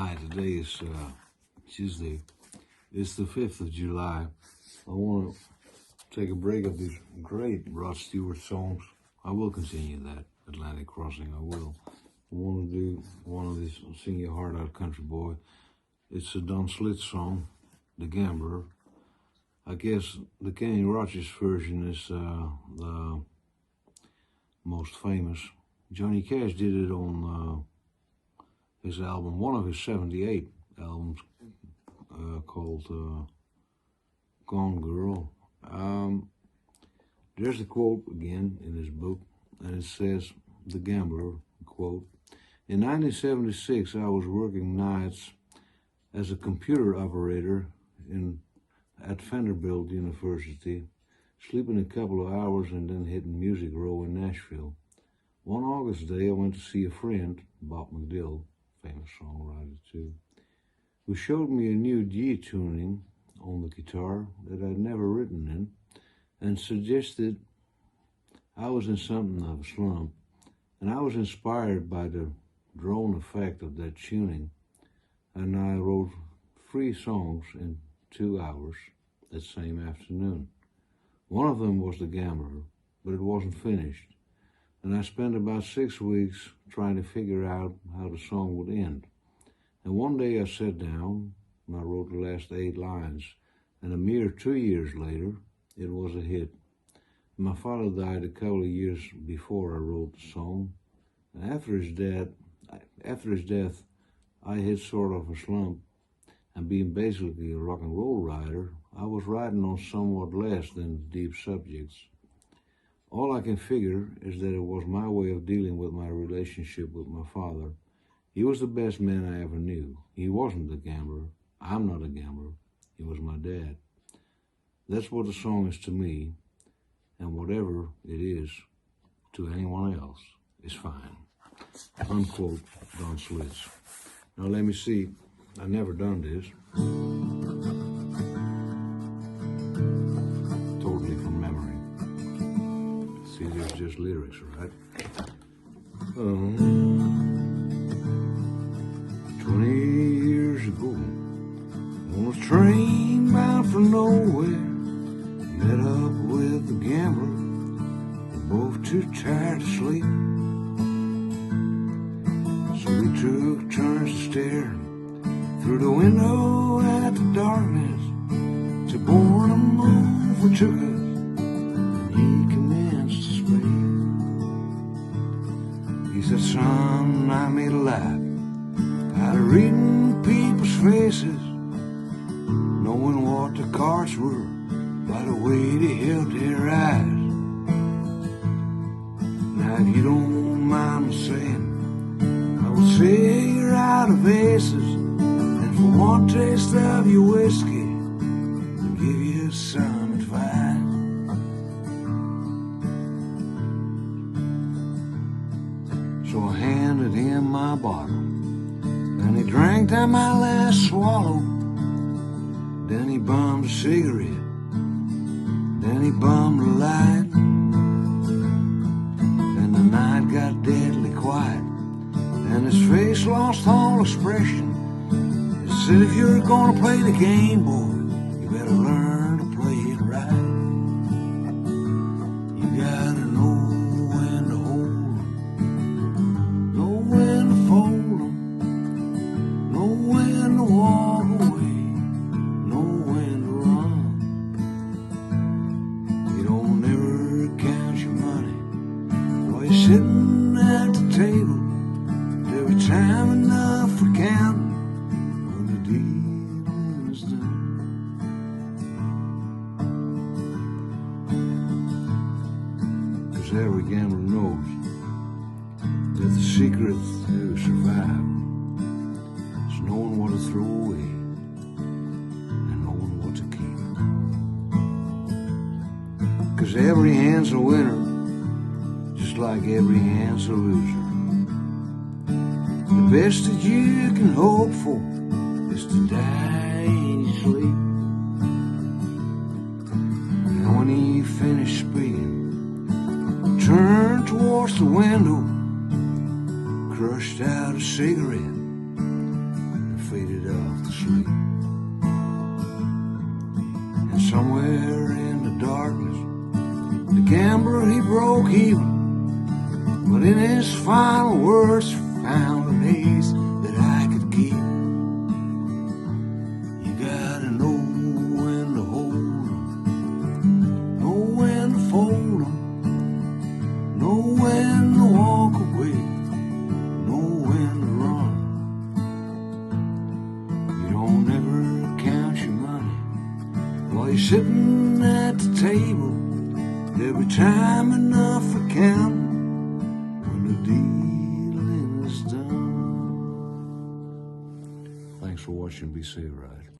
Hi, today is Tuesday. It's the 5th of July. I want to take a break of these great Rod Stewart songs. I will continue that, Atlantic Crossing, I will. I want to do one of these, Sing Your Heart Out Country Boy. It's a Don Schlitz song, The Gambler. I guess the Kenny Rogers version is the most famous. Johnny Cash did it on his album, one of his 78 albums, called Gone Girl. There's a quote again in his book, and it says, The Gambler, quote, "In 1976, I was working nights as a computer operator at Vanderbilt University, sleeping a couple of hours and then hitting Music Row in Nashville. One August day, I went to see a friend, Bob McDill, famous songwriter too, who showed me a new G tuning on the guitar that I'd never written in, and suggested I was in something of a slump, and I was inspired by the drone effect of that tuning, and I wrote 3 songs in 2 hours that same afternoon. One of them was The Gambler, but it wasn't finished, and I spent about 6 weeks trying to figure out how the song would end. And one day I sat down and I wrote the last 8 lines, and a mere 2 years later, it was a hit. My father died a couple of years before I wrote the song, and after his death, I hit sort of a slump, and being basically a rock and roll writer, I was writing on somewhat less than deep subjects. All I can figure is that it was my way of dealing with my relationship with my father. He was the best man I ever knew. He wasn't a gambler. I'm not a gambler. He was my dad. That's what the song is to me, and whatever it is to anyone else is fine. Unquote, Don Schlitz. Now let me see. I've never done this. Totally from memory. See, there's just lyrics, right? 20 years ago, on a train bound for nowhere, met up with the gambler. We're both too tired to sleep, so we took turns to stare through the window at the darkness, till boredom overtook us, and he commenced to speak. He said, "Son, I made a life out of reading people's faces, knowing what the cards were by the way they held their eyes. Now, if you don't mind me saying, I would say you're out of aces, and for one taste of your whiskey, I'll give you some advice." So I handed him my bottle, and he drank down my last swallow. Then he bummed a cigarette, then he bummed a light, and the night got deadly quiet, and his face lost all expression. He said, "If you're gonna play the game, boy, you better learn to play it right. You gotta know when to hold 'em, know when to fold 'em, know when to walk away, know when to run. You don't ever count your money while you're sitting at the table. Every time enough for counting when the deal is done." Cause every gambler knows that the secret to survive is knowing what to throw away and knowing what to keep. Cause every hand's a winner, just like every hand's a loser. The best that you can hope for is to die in your sleep. And when he finished speaking, turned towards the window, crushed out a cigarette, and faded off to sleep. And somewhere in the darkness, the gambler, he broke even. But in his final words, found an ace that I could keep. You gotta know when to hold 'em, know when to fold 'em, know when to walk away, know when to run. You don't ever count your money while you're sitting at the table. There'll be time enough for counting when the dealing is done. Thanks for watching. Be safe, right?